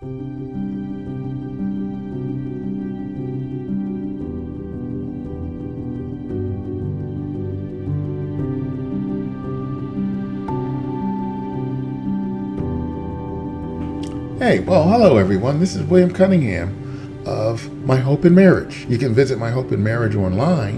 Hey, well, hello everyone. This is William Cunningham of My Hope in Marriage. You can visit My Hope in Marriage online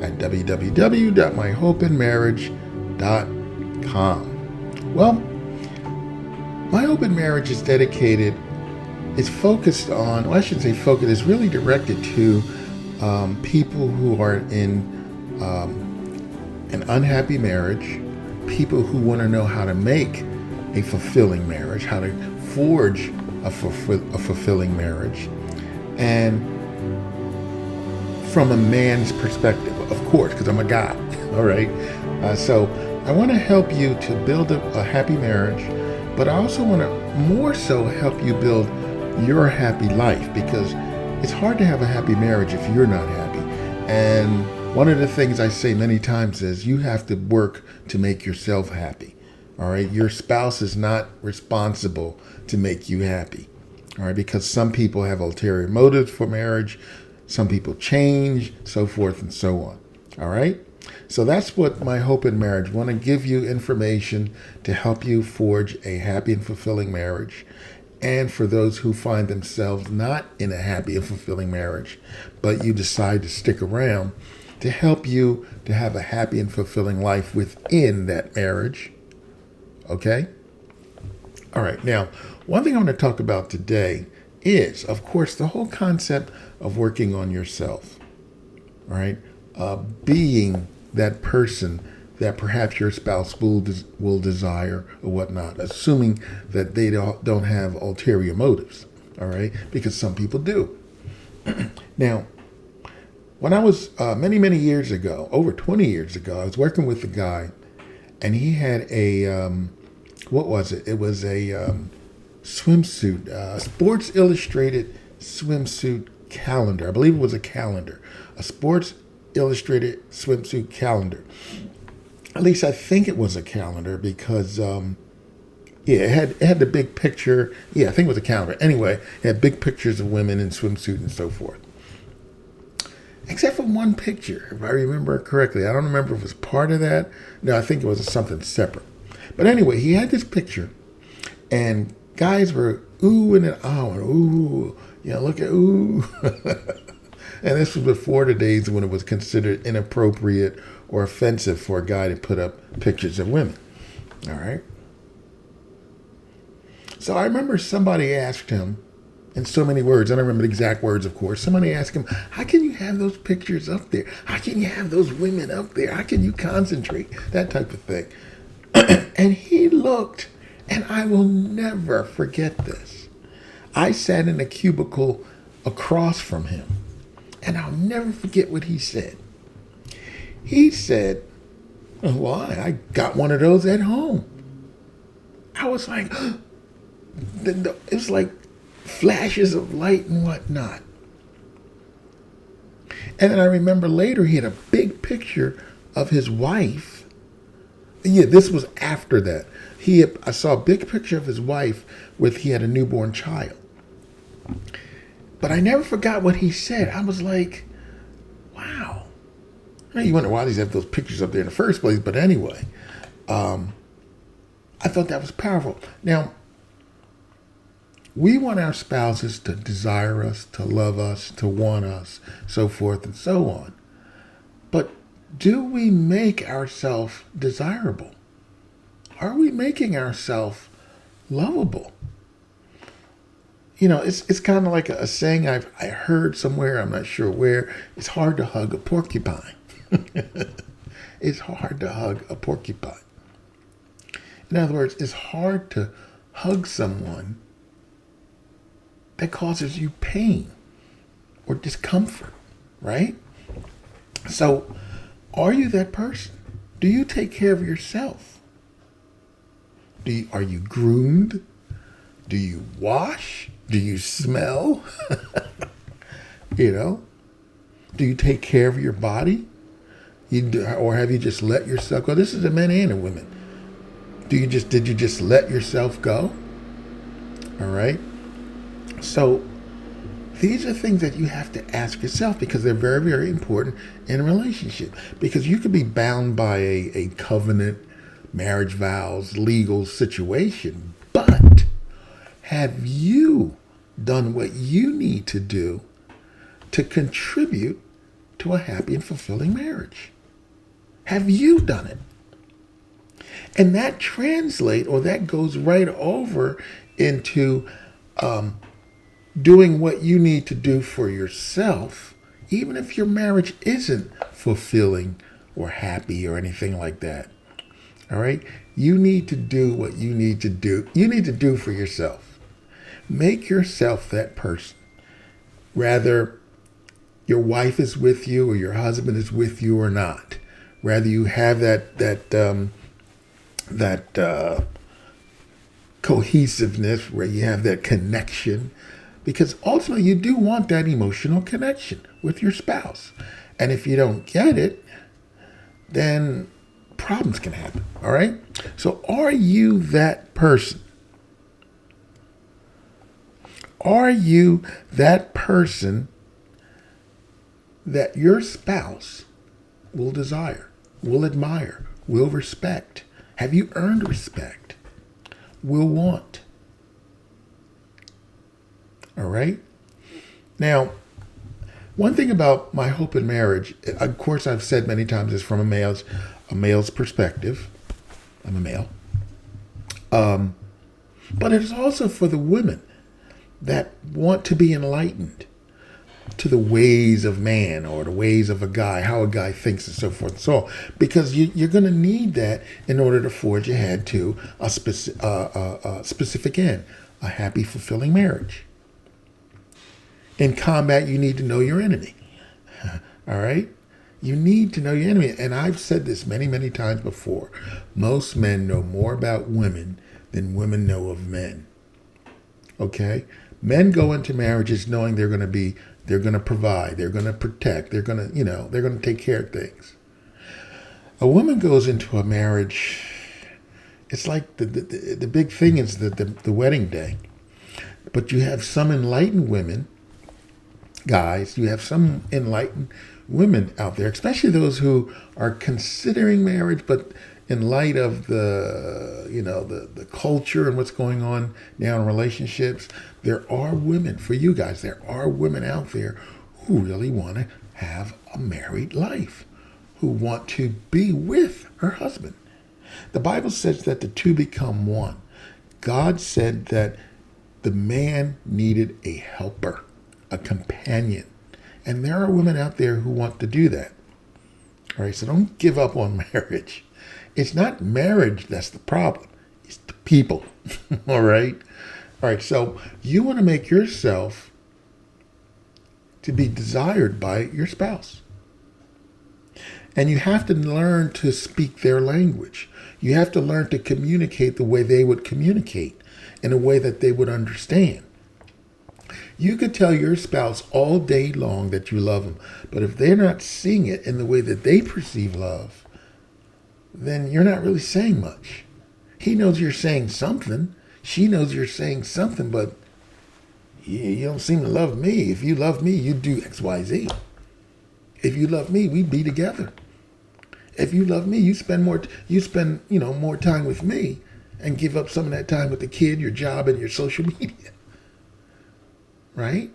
at www.myhopeinmarriage.com. Well, My Hope in Marriage is dedicated, it's focused on, well, I shouldn't say focused, it's really directed to people who are in an unhappy marriage, people who want to know how to make a fulfilling marriage, how to forge a fulfilling marriage, and from a man's perspective, of course, because I'm a guy. All right. So I want to help you to build a happy marriage, but I also want to more so help you build your happy life, because it's hard to have a happy marriage if you're not happy. And one of the things I say many times is you have to work to make yourself happy. All right. Your spouse is not responsible to make you happy. All right. Because some people have ulterior motives for marriage. Some people change, so forth and so on. All right. So that's what My Hope in Marriage. I want to give you information to help you forge a happy and fulfilling marriage. And for those who find themselves not in a happy and fulfilling marriage, but you decide to stick around, to help you to have a happy and fulfilling life within that marriage. Okay? All right. Now, one thing I want to talk about today is, of course, the whole concept of working on yourself. All right? Being that person that perhaps your spouse will desire or whatnot, assuming that they don't have ulterior motives. All right? Because some people do. Now, when I was many years ago, over 20 years ago, I was working with a guy, and he had a, what was it? It was a swimsuit, Sports Illustrated swimsuit calendar. I believe it was a calendar, a Sports Illustrated swimsuit calendar. At least I think it was a calendar because, it had the big picture. Yeah, I think it was a calendar. Anyway, it had big pictures of women in swimsuit and so forth. Except for one picture, if I remember correctly. I don't remember if it was part of that. No, I think it was something separate. But anyway, he had this picture, and guys were oohing and ahhing, ooh, look at ooh. And this was before the days when it was considered inappropriate or offensive for a guy to put up pictures of women. All right. So I remember somebody asked him, in so many words, I don't remember the exact words, of course. Somebody asked him, how can you have those pictures up there? How can you have those women up there? How can you concentrate? That type of thing. And he looked, and I will never forget this. I sat in a cubicle across from him, and I'll never forget what he said. He said, why? I got one of those at home. I was like, it was like flashes of light and whatnot. And then I remember later he had a big picture of his wife. Yeah, this was after that. I saw a big picture of his wife he had a newborn child. But I never forgot what he said. I was like, wow. Now, you wonder why these have those pictures up there in the first place. But anyway, I thought that was powerful. Now, we want our spouses to desire us, to love us, to want us, so forth and so on. But do we make ourselves desirable? Are we making ourselves lovable? It's kind of like a saying I heard somewhere, I'm not sure where. It's hard to hug a porcupine. It's hard to hug a porcupine. In other words, it's hard to hug someone that causes you pain or discomfort, right? So, are you that person? Do you take care of yourself? Are you groomed? Do you wash? Do you smell? Do you take care of your body? Or have you just let yourself go? This is a men and a women. Did you just let yourself go? All right. So these are things that you have to ask yourself because they're very, very important in a relationship. Because you could be bound by a covenant, marriage vows, legal situation, but have you done what you need to do to contribute to a happy and fulfilling marriage? Have you done it? And that that goes right over into doing what you need to do for yourself, even if your marriage isn't fulfilling or happy or anything like that. All right? You need to do what you need to do. You need to do for yourself. Make yourself that person. Rather, your wife is with you or your husband is with you or not. Rather, you have that cohesiveness where you have that connection, because ultimately you do want that emotional connection with your spouse. And if you don't get it, then problems can happen. All right. So are you that person? Are you that person that your spouse will desire, will admire, will respect? Have you earned respect? Will want? All right? Now, one thing about my hope in marriage, of course, I've said many times, is from a male's perspective. I'm a male. But it's also for the women that want to be enlightened to the ways of man or the ways of a guy, how a guy thinks and so forth and so on. Because you're going to need that in order to forge ahead to a specific end, a happy, fulfilling marriage. In combat, you need to know your enemy. All right? You need to know your enemy. And I've said this many, many times before. Most men know more about women than women know of men. Okay? Men go into marriages knowing they're going to provide, they're going to protect, they're going to take care of things. A woman goes into a marriage, it's like the big thing is the wedding day. But you have some enlightened women, guys, you have some enlightened women out there, especially those who are considering marriage, but in light of the culture and what's going on now in relationships, there are women, for you guys, there are women out there who really want to have a married life, who want to be with her husband. The Bible says that the two become one. God said that the man needed a helper, a companion. And there are women out there who want to do that. All right, so don't give up on marriage. It's not marriage that's the problem. It's the people. All right? All right, so you want to make yourself to be desired by your spouse. And you have to learn to speak their language. You have to learn to communicate the way they would communicate, in a way that they would understand. You could tell your spouse all day long that you love them, but if they're not seeing it in the way that they perceive love, then you're not really saying much. He knows you're saying something. She knows you're saying something, but you don't seem to love me. If you love me, you'd do X, Y, Z. If you love me, we'd be together. If you love me, you spend more time with me and give up some of that time with the kid, your job, and your social media. Right?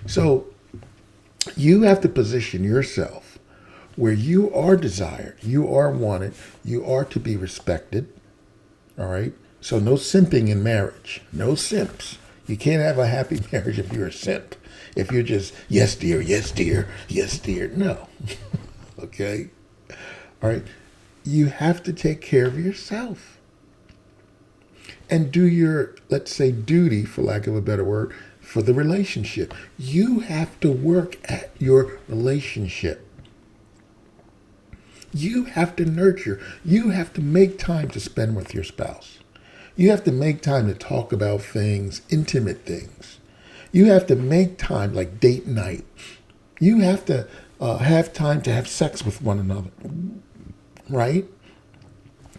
So you have to position yourself where you are desired, you are wanted, you are to be respected. All right? So no simping in marriage. No simps. You can't have a happy marriage if you're a simp. If you're just, yes, dear, yes, dear, yes, dear. No. Okay? All right? You have to take care of yourself. And do your, let's say, duty, for lack of a better word, for the relationship. You have to work at your relationship. You have to nurture. You have to make time to spend with your spouse. You have to make time to talk about things, intimate things. You have to make time, like date night. You have to have time to have sex with one another, right?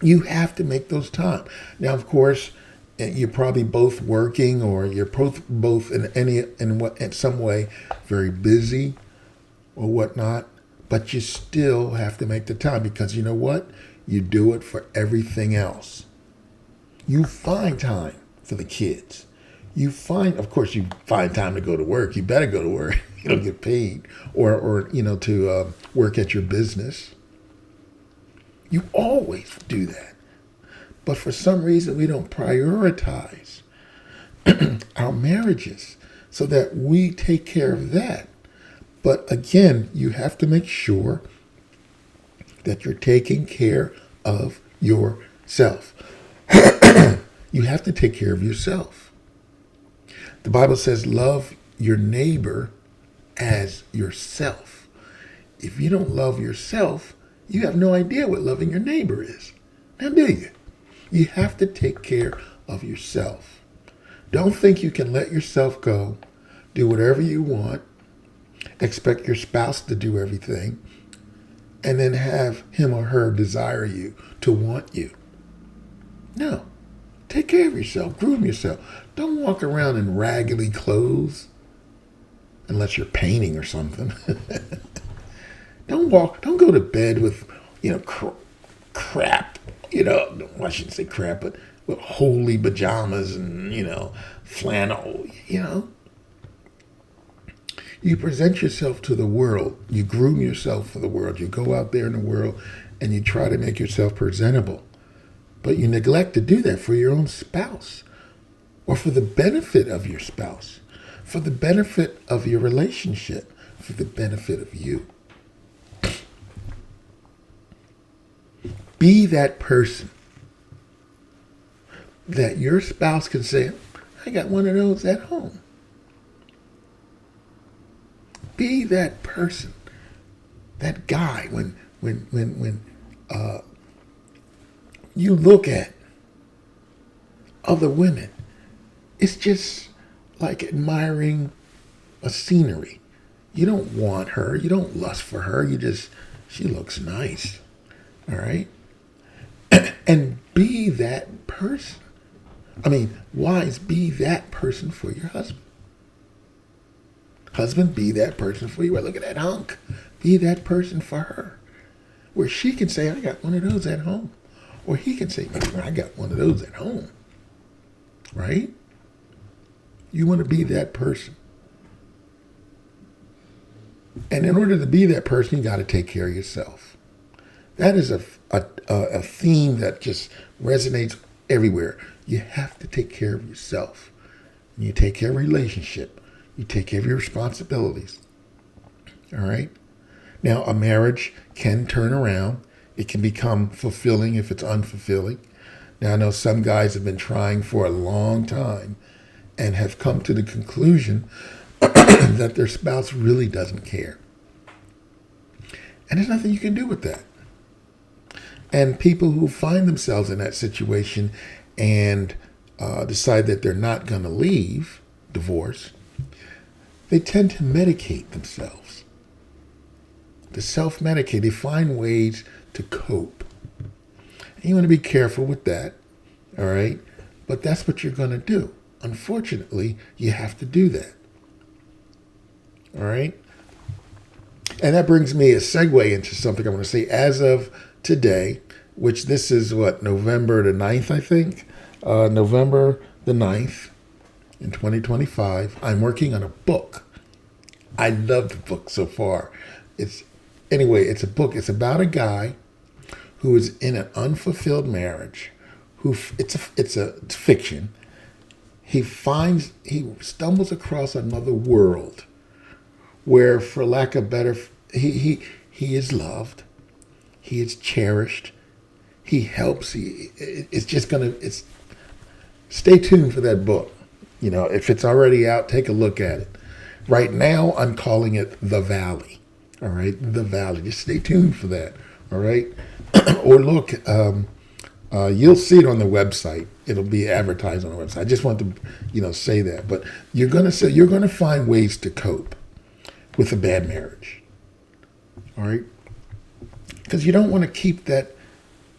You have to make those time. Now, of course, you're probably both working, or you're both in some way very busy or whatnot, but you still have to make the time, because you know what? You do it for everything else. You find time for the kids. Of course, you find time to go to work. You better go to work. You don't get paid, or to work at your business. You always do that. But for some reason, we don't prioritize our marriages so that we take care of that. But again, you have to make sure that you're taking care of yourself. You have to take care of yourself. The Bible says, love your neighbor as yourself. If you don't love yourself, you have no idea what loving your neighbor is. Now, do you? You have to take care of yourself. Don't think you can let yourself go, do whatever you want, expect your spouse to do everything, and then have him or her desire you, to want you. No. Take care of yourself. Groom yourself. Don't walk around in raggedy clothes unless you're painting or something. Don't go to bed with, crap, I shouldn't say crap, but with holy pajamas and, flannel, You present yourself to the world. You groom yourself for the world. You go out there in the world and you try to make yourself presentable. But you neglect to do that for your own spouse, or for the benefit of your spouse, for the benefit of your relationship, for the benefit of you. Be that person that your spouse can say, I got one of those at home. Be that person, that guy when you look at other women, it's just like admiring a scenery. You don't want her. You don't lust for her. She looks nice. All right? And be that person. Wives, be that person for your husband. Husband, be that person for you. Well, look at that hunk. Be that person for her. Where she can say, I got one of those at home. Or he can say, I got one of those at home. Right? You want to be that person. And in order to be that person, you got to take care of yourself. That is a theme that just resonates everywhere. You have to take care of yourself. You take care of relationship. You take care of your responsibilities. All right? Now, a marriage can turn around. It can become fulfilling if it's unfulfilling. Now, I know some guys have been trying for a long time and have come to the conclusion that their spouse really doesn't care. And there's nothing you can do with that. And people who find themselves in that situation and decide that they're not going to leave divorce, they tend to medicate themselves. To self-medicate. They find ways to cope. And you want to be careful with that, all right? But that's what you're going to do. Unfortunately, you have to do that, all right? And that brings me a segue into something I want to say. As of today, which this is November the 9th, I think? November the 9th in 2025, I'm working on a book. I love the book so far. It's a book. It's about a guy who is in an unfulfilled marriage. It's fiction. He stumbles across another world where, for lack of better, he is loved. He is cherished. He helps. Stay tuned for that book. If it's already out, take a look at it. Right now, I'm calling it The Valley. All right, The Valley. Just stay tuned for that. All right, or look, you'll see it on the website. It'll be advertised on the website. I just want to, say that. But you're gonna find ways to cope with a bad marriage. All right, because you don't want to keep that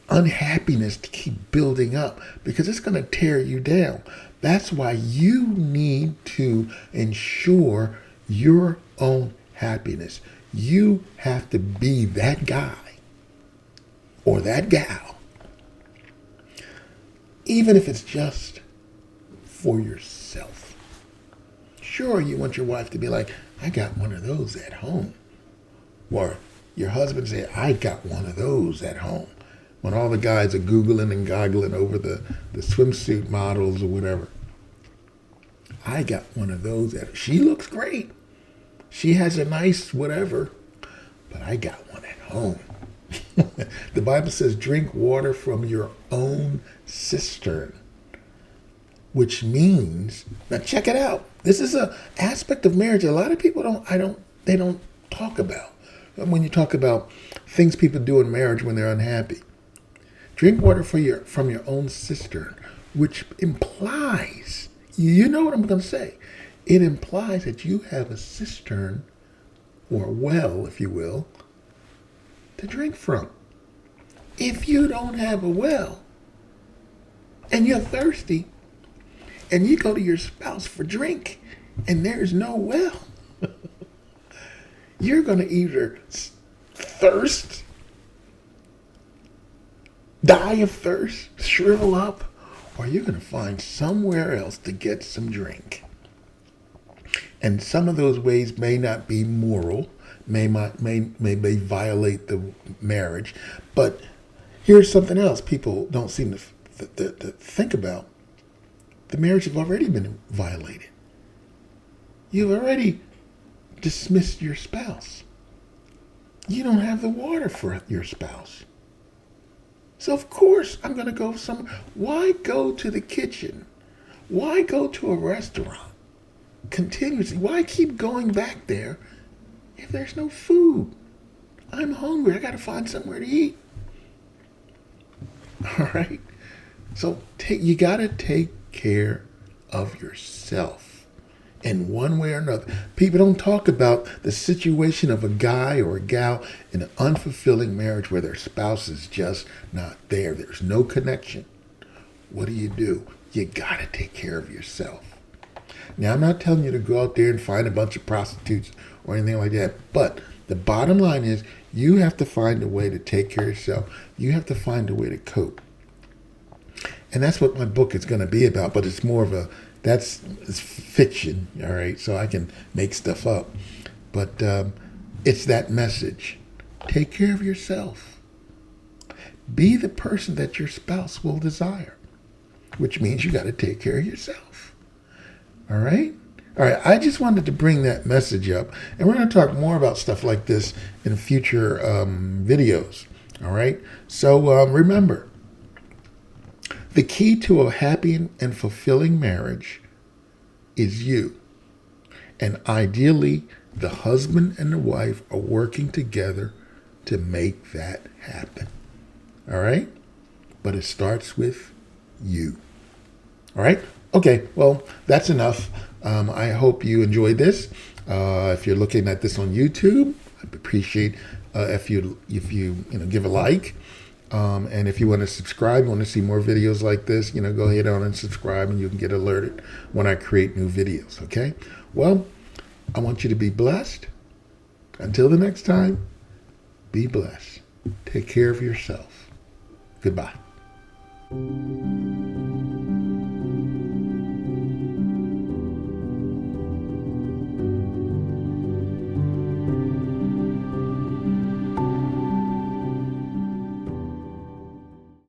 unhappiness to keep building up because it's going to tear you down. That's why you need to ensure your own happiness. You have to be that guy or that gal, even if it's just for yourself. Sure, you want your wife to be like, I got one of those at home. Or your husband say, I got one of those at home. When all the guys are Googling and goggling over the swimsuit models or whatever. I got one of those. She looks great. She has a nice whatever, but I got one at home. The Bible says, drink water from your own cistern, which means, now check it out. This is an aspect of marriage a lot of people don't talk about. When you talk about things people do in marriage when they're unhappy. Drink water from your own cistern, which implies, you know what I'm going to say. It implies that you have a cistern, or a well, if you will, to drink from. If you don't have a well, and you're thirsty, and you go to your spouse for drink, and there's no well, you're going to either thirst, die of thirst, shrivel up, or you're going to find somewhere else to get some drink. And some of those ways may not be moral, may violate the marriage. But here's something else people don't seem to think about. The marriage has already been violated. You've already dismissed your spouse. You don't have the water for your spouse. So of course I'm going to go somewhere. Why go to the kitchen? Why go to a restaurant continuously? Why keep going back there if there's no food? I'm hungry. I got to find somewhere to eat. All right. So you got to take care of yourself in one way or another. People don't talk about the situation of a guy or a gal in an unfulfilling marriage where their spouse is just not there. There's no connection. What do? You got to take care of yourself. Now, I'm not telling you to go out there and find a bunch of prostitutes or anything like that. But the bottom line is you have to find a way to take care of yourself. You have to find a way to cope. And that's what my book is going to be about. But it's more of it's fiction, all right? So I can make stuff up. But it's that message. Take care of yourself. Be the person that your spouse will desire, which means you got to take care of yourself. All right? All right, I just wanted to bring that message up. And we're going to talk more about stuff like this in future videos. All right? So remember, the key to a happy and fulfilling marriage is you. And ideally, the husband and the wife are working together to make that happen. All right? But it starts with you. All right? Okay, well, that's enough. I hope you enjoyed this. If you're looking at this on YouTube, I'd appreciate if you give a like. And if you want to subscribe, you want to see more videos like this, go ahead on and subscribe, and you can get alerted when I create new videos. Okay? Well, I want you to be blessed. Until the next time, be blessed. Take care of yourself. Goodbye.